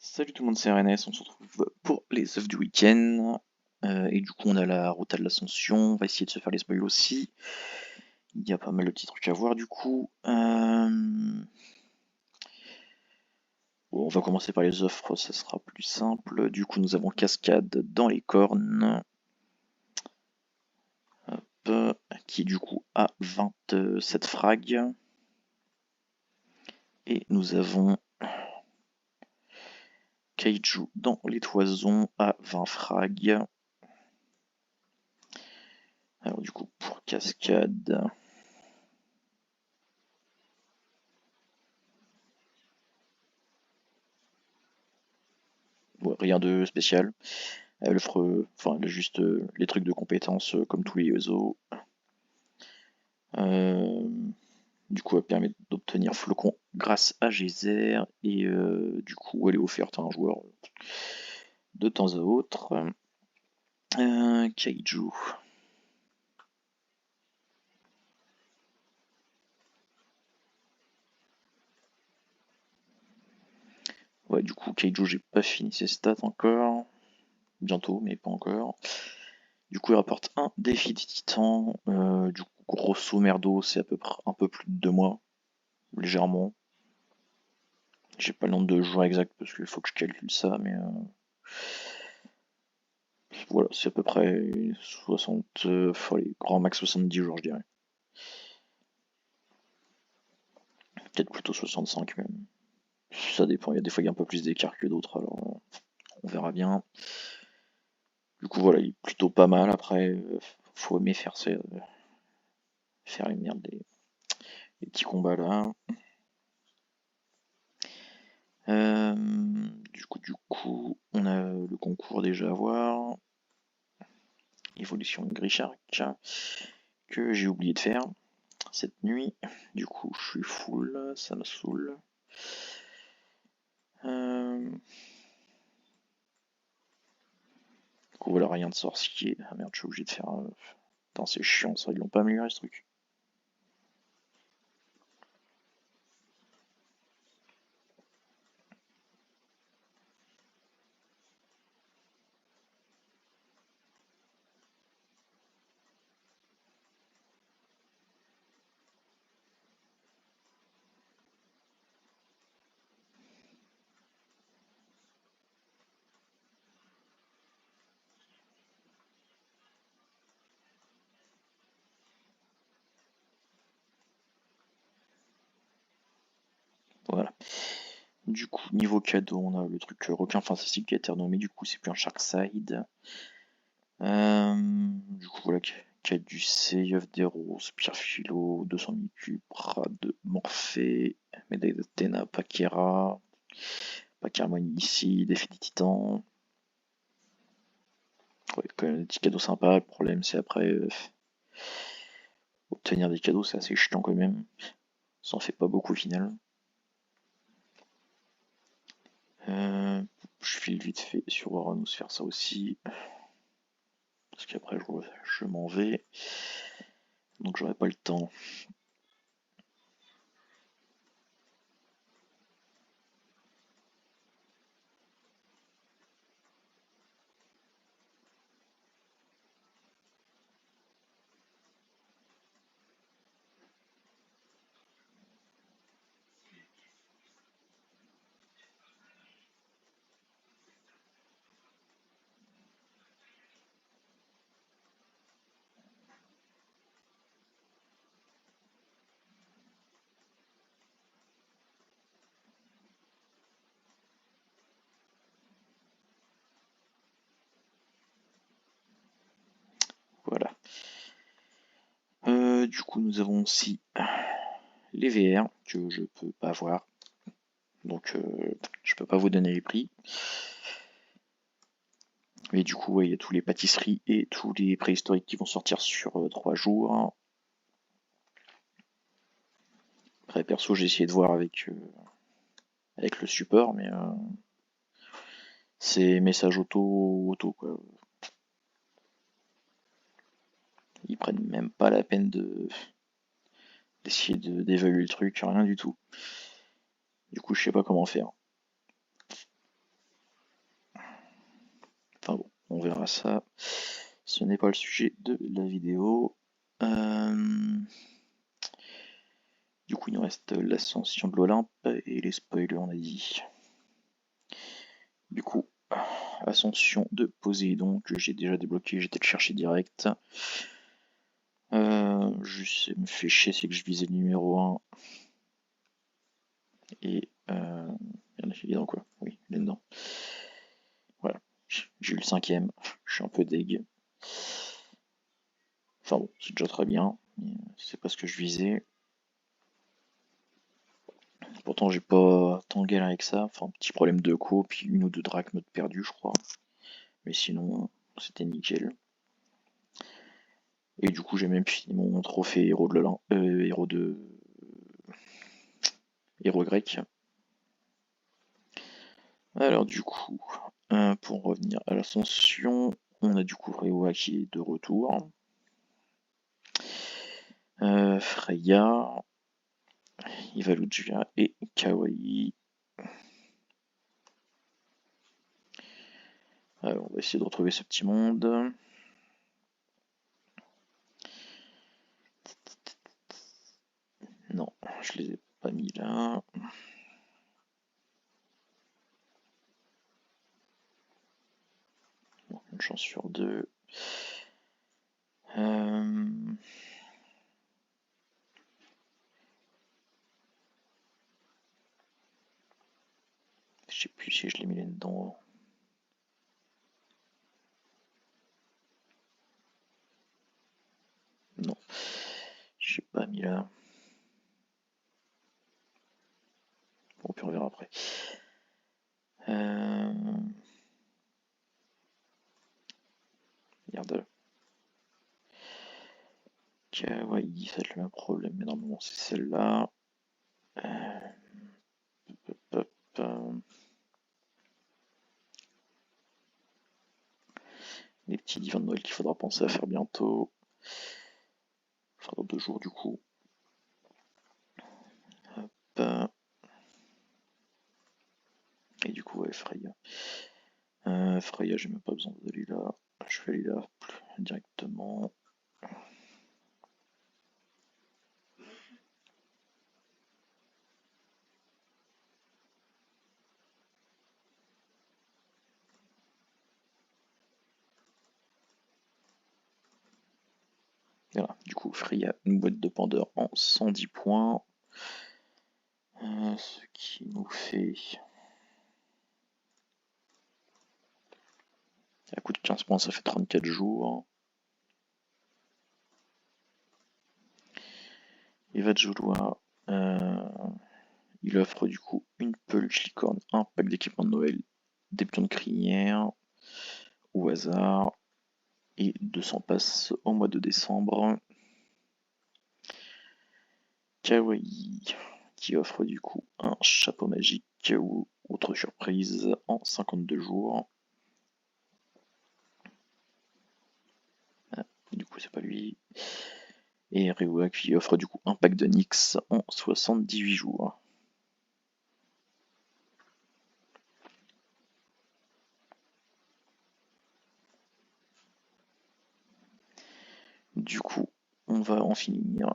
Salut tout le monde, c'est RNS, on se retrouve pour les œufs du week-end. Et du coup, on a la route de l'Ascension, on va essayer de se faire les spoils aussi. Il y a pas mal de petits trucs à voir du coup. Bon, on va commencer par les offres, ça sera plus simple. Du coup, nous avons Cascade dans les cornes, hop, qui du coup a 27 frags. Et nous avons Kaiju dans les toisons à 20 frags. Alors du coup, pour Cascade... Ouais, rien de spécial. Elle offre, enfin, elle a juste les trucs de compétences comme tous les Yozo. Euh, du coup, elle permet d'obtenir Flocon grâce à Geyser et du coup, elle est offerte à un joueur de temps à autre. Kaiju. Ouais, du coup, Kaiju, j'ai pas fini ses stats encore. Bientôt, mais pas encore. Du coup, il rapporte un défi des titans. Du coup, grosso merdo, c'est à peu près un peu plus de 2 mois, légèrement. J'ai pas le nombre de jours exact parce qu'il faut que je calcule ça, mais voilà, c'est à peu près 60, enfin, les grands max 70 jours, je dirais. Peut-être plutôt 65 même. Ça dépend, il y a des fois il y a un peu plus d'écart que d'autres, alors on verra bien. Du coup, voilà, il est plutôt pas mal. Après, faut aimer faire, faire les merdes, les petits combats là. Euh, du coup, on a le concours déjà à voir. Évolution de Grishark, que j'ai oublié de faire cette nuit. Du coup, je suis full, ça me saoule. Euh, du coup, voilà, rien de sorcier. Ah merde, je suis obligé de faire. Putain, c'est chiant ça, ils l'ont pas amélioré ce truc. Voilà. Du coup, niveau cadeau, on a le truc requin fantastique qui a été renommé, du coup, c'est plus un Sharkside. Du coup, voilà, Caducée, œuf des roses, Pierre Philo, 200 000 cubes, de Morphée, médaille d'Athéna, Paquera, Paquermoni ici, défi des titans. Ouais, quand même des petits cadeaux sympas. Le problème, c'est après, obtenir des cadeaux, c'est assez chiant quand même. Ça en fait pas beaucoup au final. Euh, je file vite fait sur Uranus faire ça aussi. Parce qu'après, je m'en vais. Donc, j'aurai pas le temps. Voilà. Du coup, nous avons aussi les VR que je peux pas voir. Donc, je peux pas vous donner les prix. Mais du coup, ouais, il y a tous les pâtisseries et tous les préhistoriques qui vont sortir sur 3 jours. Après, perso, j'ai essayé de voir avec le support, mais c'est message auto, quoi. Ils prennent même pas la peine d'essayer d'évaluer le truc, rien du tout. Du coup, je sais pas comment faire. à ça. Ce n'est pas le sujet de la vidéo. Du coup, il nous reste l'ascension de l'Olympe et les spoilers, on a dit. Du coup, ascension de Poséidon que j'ai déjà débloqué, j'étais le chercher direct. Juste, ça me fait chier, c'est que je visais le numéro 1. Et il est dans quoi? Oui, il est dedans. Voilà, j'ai eu le 5ème, je suis un peu deg. Enfin bon, c'est déjà très bien, mais c'est pas ce que je visais. Pourtant, j'ai pas tant galéré avec ça. Enfin, petit problème de co, puis une ou deux drachmes perdues, je crois. Mais sinon, c'était nickel. Et du coup, j'ai même fini mon trophée héros de l'Olympe, héros grec. Alors du coup, pour revenir à l'ascension, on a du coup Rewa qui est de retour. Freya, Ivalugia et Kawaii. Alors, on va essayer de retrouver ce petit monde. Non, je les ai pas mis là. Bon, une chance sur deux. Je sais plus si je l'ai mis là-dedans. Non, j'ai pas mis là. Bon, puis on verra après. Merde. Kawaii, ça va être le même problème, mais normalement c'est celle-là. Les petits divins de Noël qu'il faudra penser à faire bientôt. Enfin, dans 2 jours du coup. Hop. Et du coup, ouais, Freya. Freya, j'ai même pas besoin d'aller là. Je vais aller là directement. Voilà, du coup, Freya, une boîte de Pandore en 110 points. Ce qui nous fait. À coût de 15 points, ça fait 34 jours. Evajulua, il offre du coup une peluche licorne, un pack d'équipement de Noël, des pions de crinière au hasard et 200 passes au mois de décembre. Kawaii qui offre du coup un chapeau magique ou autre surprise en 52 jours. Ah, du coup c'est pas lui. Et Rewa qui offre du coup un pack de Nyx en 78 jours. Du coup, on va en finir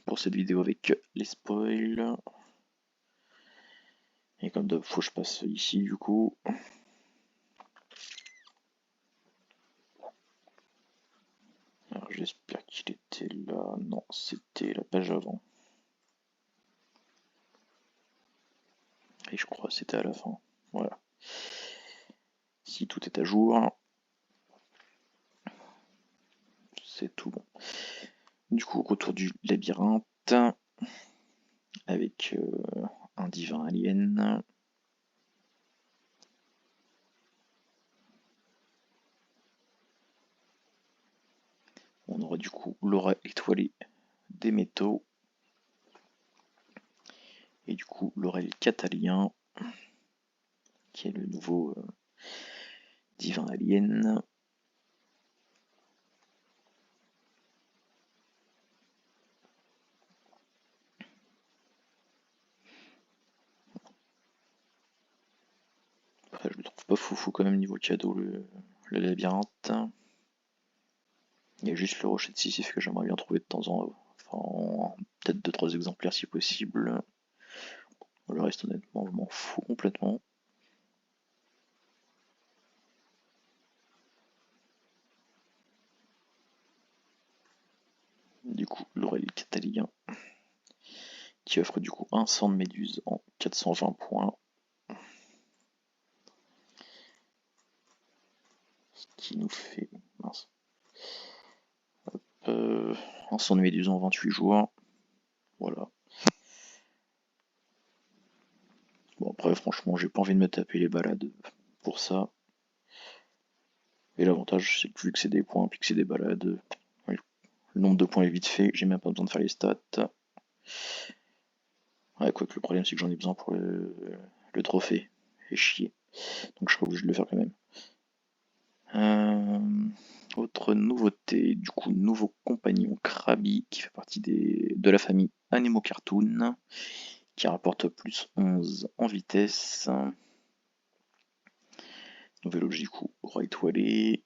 pour cette vidéo avec les spoils. Et comme d'hab, faut que je passe ici du coup. Alors j'espère qu'il était là. Non, c'était la page avant. Et je crois que c'était à la fin. Voilà. Si tout est à jour, c'est tout bon. Du coup, retour du labyrinthe avec un divin alien. On aura du coup l'aura étoilée des métaux. Et du coup, l'Aurel catalien, qui est le nouveau divin alien. Après, je le trouve pas foufou quand même niveau cadeau, le labyrinthe. Il y a juste le rocher de Sisyphe que j'aimerais bien trouver de temps en temps. Enfin, peut-être 2-3 exemplaires si possible. Le reste, honnêtement, je m'en fous complètement. Du coup, le relique italien qui offre du coup un sang de méduse en 420 points. Ce qui nous fait. Mince. Un sang de méduse en 28 jours. Voilà. Bon, après, franchement, j'ai pas envie de me taper les balades pour ça. Et l'avantage, c'est que vu que c'est des points, puis que c'est des balades, le nombre de points est vite fait, j'ai même pas besoin de faire les stats. Ouais, quoique le problème, c'est que j'en ai besoin pour le trophée. Et chier. Donc je serai obligé de le faire quand même. Autre nouveauté, du coup, nouveau compagnon Krabi qui fait partie de la famille Anemo Cartoon, qui rapporte plus 11 en vitesse. Nouvel objet du coup, roi étoilé.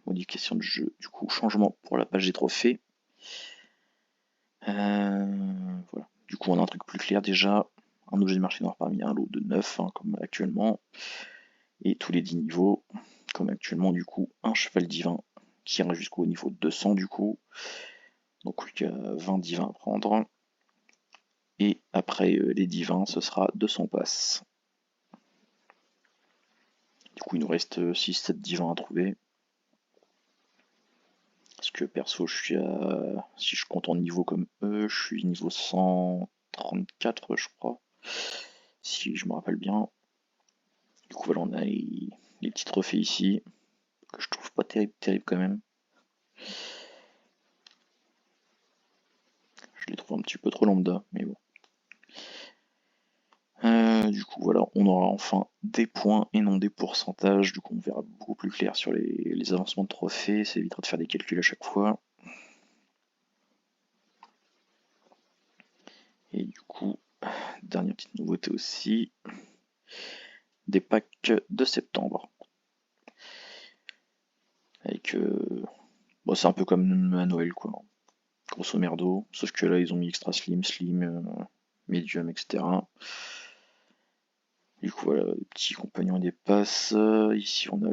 Modification de jeu, du coup, changement pour la page des trophées. Voilà. Du coup, on a un truc plus clair déjà. Un objet de marché noir parmi un lot de 9, hein, comme actuellement. Et tous les 10 niveaux, comme actuellement, du coup, un cheval divin qui ira jusqu'au niveau 200 du coup. Donc il y a 20 divins à prendre. Et après les divins, ce sera 200 passes. Du coup, il nous reste 6-7 divins à trouver. Parce que perso, je suis à. Si je compte en niveau comme eux, je suis niveau 134, je crois. Si je me rappelle bien. Du coup, voilà, on a les petits trophées ici. Que je trouve pas terrible quand même. Je les trouve un petit peu trop lambda, mais bon. Du coup, voilà, on aura enfin des points et non des pourcentages. Du coup, on verra beaucoup plus clair sur les avancements de trophées. Ça évitera de faire des calculs à chaque fois. Et du coup, dernière petite nouveauté aussi, des packs de septembre. Avec, bon, c'est un peu comme à Noël, quoi. Grosso merdo. Sauf que là, ils ont mis extra slim, medium, etc. Du coup, voilà, les petits compagnons des passes. Ici, on a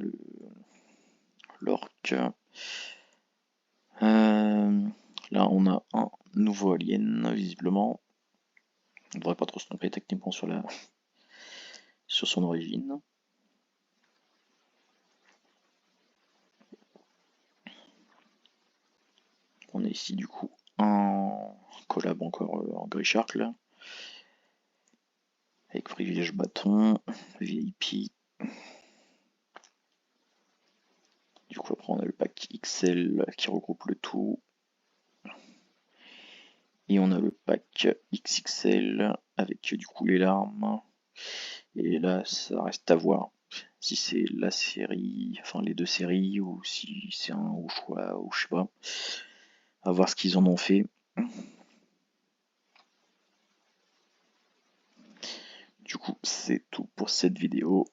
l'orc. Là, on a un nouveau alien, visiblement. On ne devrait pas trop se tromper techniquement sur son origine. On a ici, du coup, un collab encore en Grishark, là. Avec privilège bâton, VIP. Du coup, après, on a le pack XL qui regroupe le tout. Et on a le pack XXL avec du coup les larmes. Et là, ça reste à voir si c'est la série, enfin les deux séries, ou si c'est un au choix, ou je sais pas. À voir ce qu'ils en ont fait. Du coup, c'est tout pour cette vidéo.